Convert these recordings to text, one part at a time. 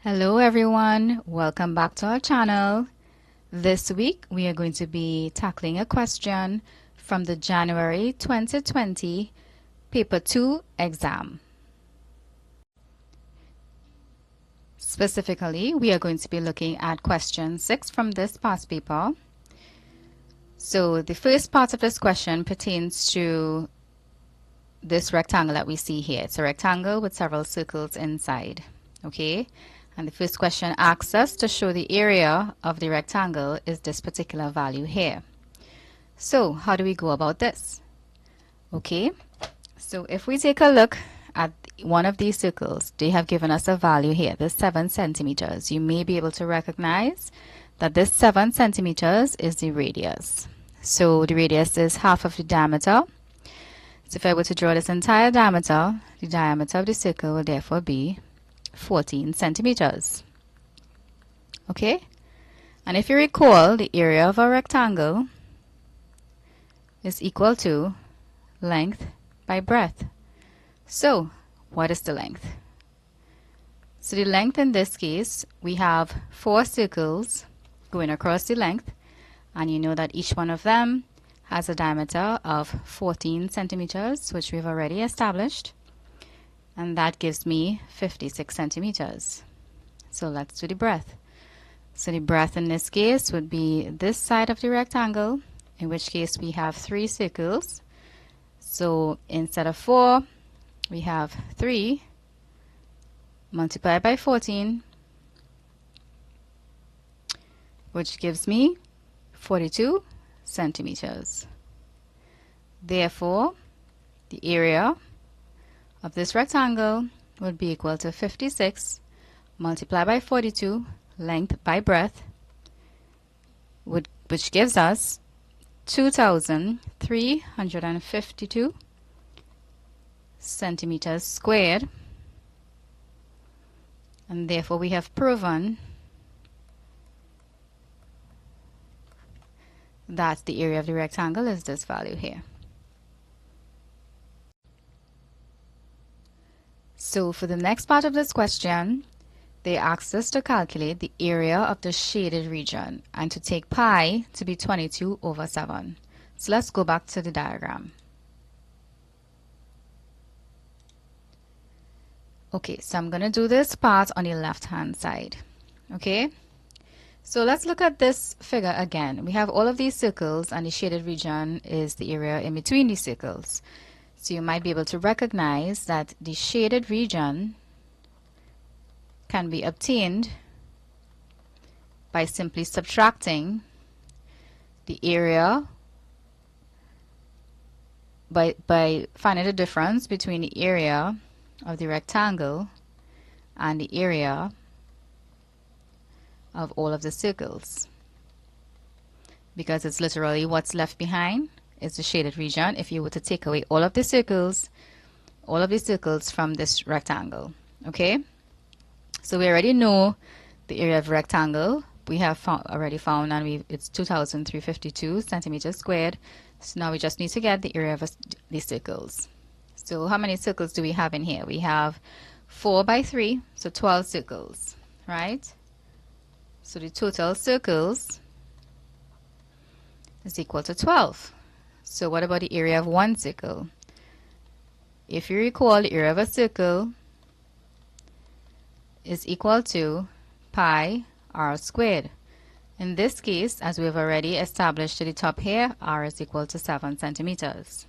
Hello everyone, welcome back to our channel. This week we are going to be tackling a question from the January 2020 Paper 2 exam. Specifically, we are going to be looking at question 6 from this past paper. So the first part of this question pertains to this rectangle that we see here. It's a rectangle with several circles inside, okay? And the first question asks us to show the area of the rectangle is this particular value here. So how do we go about this? Okay, so if we take a look at one of these circles, they have given us a value here, this 7 centimeters. You may be able to recognize that this 7 centimeters is the radius. So the radius is half of the diameter. So if I were to draw this entire diameter, the diameter of the circle will therefore be 14 centimeters. Okay, and if you recall, the area of a rectangle is equal to length by breadth. So what is the length? So the length in this case, we have 4 circles going across the length, and you know that each one of them has a diameter of 14 centimeters, which we've already established. And that gives me 56 centimeters. So let's do the breadth. So the breadth in this case would be this side of the rectangle, in which case we have 3 circles. So instead of 4, we have 3 multiplied by 14, which gives me 42 centimeters. Therefore, the area of this rectangle would be equal to 56 multiplied by 42, length by breadth, which gives us 2,352 centimeters squared, and therefore we have proven that the area of the rectangle is this value here. So for the next part of this question, they asked us to calculate the area of the shaded region and to take pi to be 22 over 7. So let's go back to the diagram. Okay, so I'm going to do this part on the left hand side. Okay, so let's look at this figure again. We have all of these circles, and the shaded region is the area in between these circles. So you might be able to recognize that the shaded region can be obtained by simply subtracting the area by finding the difference between the area of the rectangle and the area of all of the circles, because it's literally what's left behind is the shaded region if you were to take away all of the circles from this rectangle. Okay, so we already know the area of rectangle. We have already found, and it's 2,352 centimeters squared. So now we just need to get the area of the circles. So how many circles do we have in here? We have 4 by 3, so 12 circles, right? So the total circles is equal to 12. So what about the area of one circle? If you recall, the area of a circle is equal to pi r squared. In this case, as we have already established to the top here, r is equal to 7 centimeters.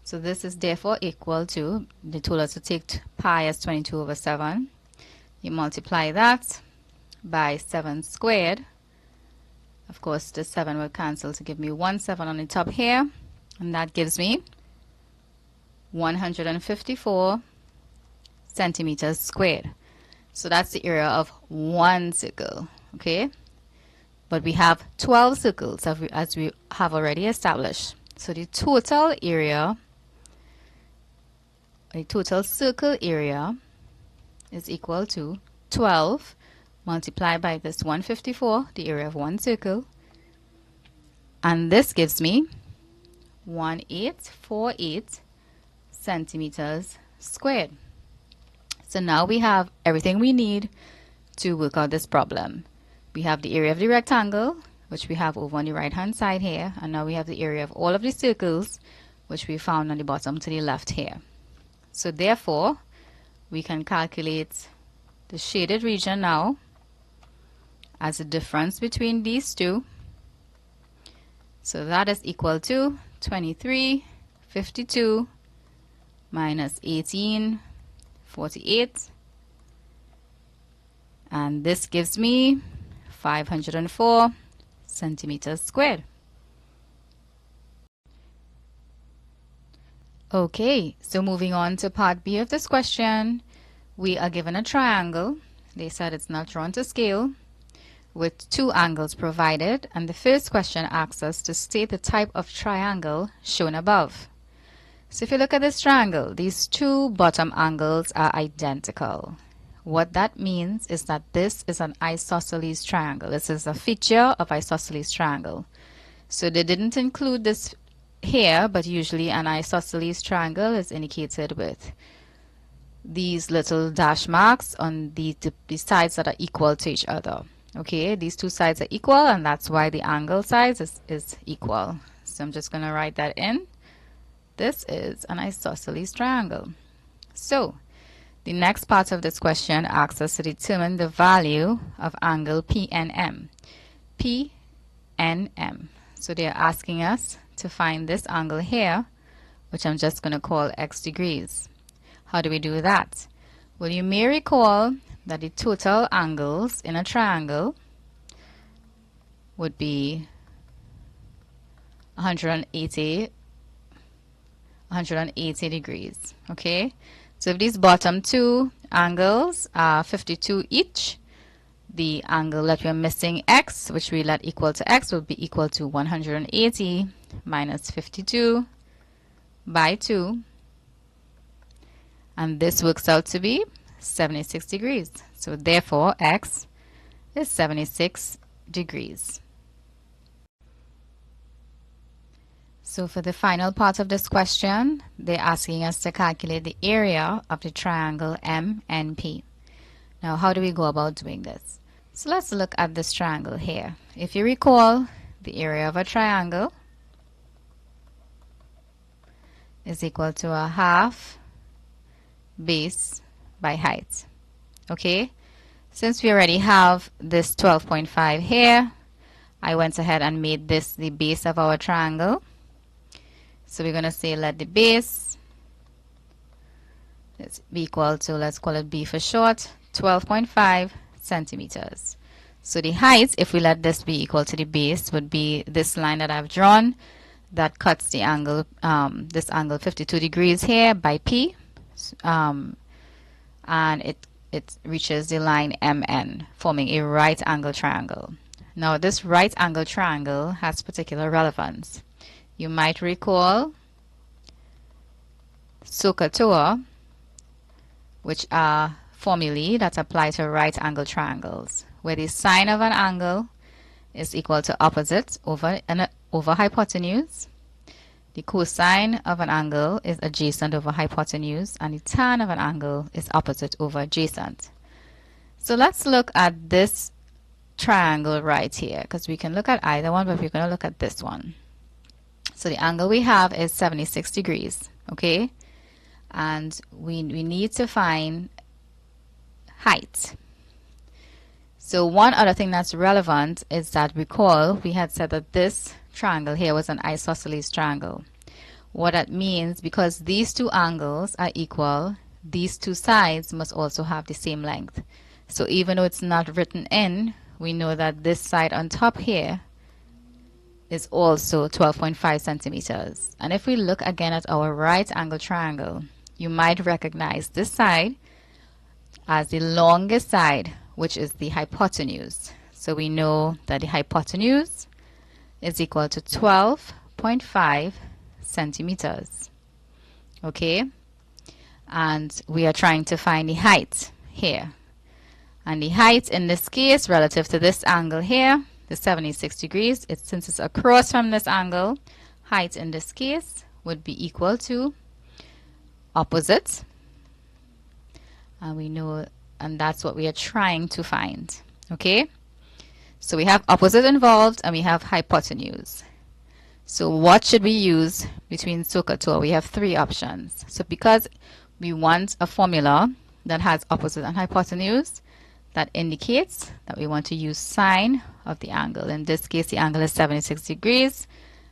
So this is therefore equal to, they told us to take pi as 22 over 7. You multiply that by 7 squared. Of course, the 7 will cancel to give me 1 7 on the top here, and that gives me 154 centimeters squared. So that's the area of one circle, okay? But we have 12 circles as we have already established. So the total area, the total circle area is equal to 12 multiplied by this 154, the area of one circle, and this gives me 1848 centimeters squared. So now we have everything we need to work out this problem. We have the area of the rectangle, which we have over on the right hand side here, and now we have the area of all of the circles, which we found on the bottom to the left here. So therefore, we can calculate the shaded region now as the difference between these two. So that is equal to 2352 minus 1848, and this gives me 504 centimeters squared. Okay, so moving on to part B of this question, we are given a triangle. They said it's not drawn to scale, with two angles provided, and the first question asks us to state the type of triangle shown above. So if you look at this triangle, these two bottom angles are identical. What that means is that this is an isosceles triangle. This is a feature of isosceles triangle. So they didn't include this here, but usually an isosceles triangle is indicated with these little dash marks on the sides that are equal to each other. Okay, these two sides are equal, and that's why the angle size is equal. So I'm just going to write that in. This is an isosceles triangle. So the next part of this question asks us to determine the value of angle PNM. PNM. So they're asking us to find this angle here, which I'm just going to call x degrees. How do we do that? Well, you may recall that the total angles in a triangle would be 180 degrees. Okay, so if these bottom two angles are 52 each, the angle that we're missing, x, which we let equal to x, will be equal to 180 minus 52 by 2, and this works out to be 76 degrees. So therefore x is 76 degrees. So for the final part of this question, they're asking us to calculate the area of the triangle MNP. Now how do we go about doing this? So let's look at this triangle here. If you recall, the area of a triangle is equal to a half base by height. Okay, since we already have this 12.5 here, I went ahead and made this the base of our triangle. So we're going to say let the base be equal to, let's call it B for short, 12.5 centimeters. So the height, if we let this be equal to the base, would be this line that I've drawn that cuts the angle, this angle 52 degrees here by P, and it reaches the line MN, forming a right angle triangle. Now this right angle triangle has particular relevance. You might recall SOHCAHTOA, which are formulae that apply to right angle triangles, where the sine of an angle is equal to opposite over hypotenuse. The cosine of an angle is adjacent over hypotenuse, and the tan of an angle is opposite over adjacent. So let's look at this triangle right here, because we can look at either one, but we're going to look at this one. So the angle we have is 76 degrees, okay? And we need to find height. So one other thing that's relevant is that, recall, we had said that this triangle here was an isosceles triangle. What that means, because these two angles are equal, these two sides must also have the same length. So even though it's not written in, we know that this side on top here is also 12.5 centimeters. And if we look again at our right angle triangle, you might recognize this side as the longest side, which is the hypotenuse. So we know that the hypotenuse is equal to 12.5 centimeters. Okay, and we are trying to find the height here, and the height in this case relative to this angle here, the 76 degrees, since it's across from this angle, height in this case would be equal to opposite, and we know and that's what we are trying to find. Okay, so we have opposite involved and we have hypotenuse. So what should we use between SOHCAHTOA? We have three options. So because we want a formula that has opposite and hypotenuse, that indicates that we want to use sine of the angle. In this case, the angle is 76 degrees.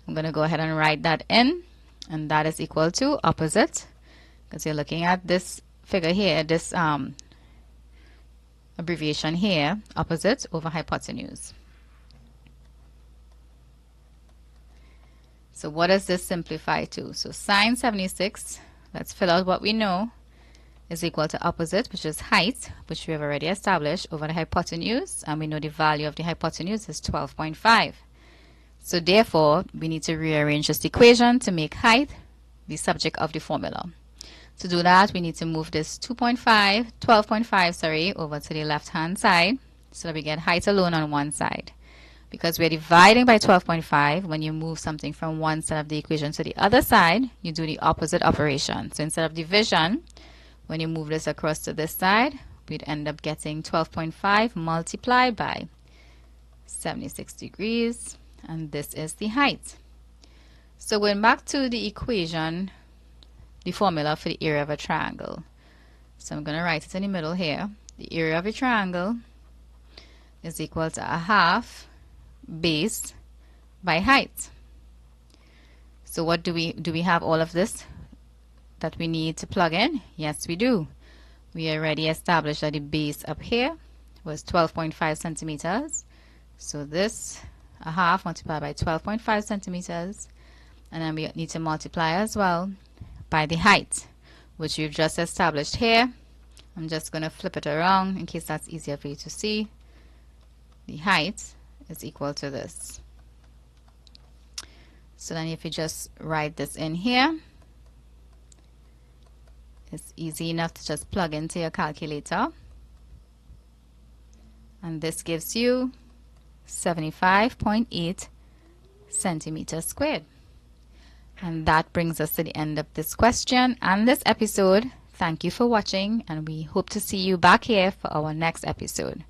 I'm going to go ahead and write that in, and that is equal to opposite, because you're looking at this figure here, this abbreviation here, opposite over hypotenuse. So what does this simplify to? So sine 76, let's fill out what we know, is equal to opposite, which is height, which we have already established, over the hypotenuse, and we know the value of the hypotenuse is 12.5. So therefore, we need to rearrange this equation to make height the subject of the formula. To do that, we need to move this 12.5, over to the left-hand side, so that we get height alone on one side. Because we're dividing by 12.5, when you move something from one side of the equation to the other side, you do the opposite operation. So instead of division, when you move this across to this side, we'd end up getting 12.5 multiplied by 76 degrees, and this is the height. So going back to the equation, the formula for the area of a triangle. So I'm going to write it in the middle here. The area of a triangle is equal to a half base by height. So what do we have all of this that we need to plug in? Yes, we do. We already established that the base up here was 12.5 centimeters. So this, a half multiplied by 12.5 centimeters, and then we need to multiply as well by the height, which we've just established here. I'm just going to flip it around in case that's easier for you to see. The height is equal to this. So then if you just write this in here, it's easy enough to just plug into your calculator, and this gives you 75.8 centimeters squared. And that brings us to the end of this question and this episode. Thank you for watching, and we hope to see you back here for our next episode.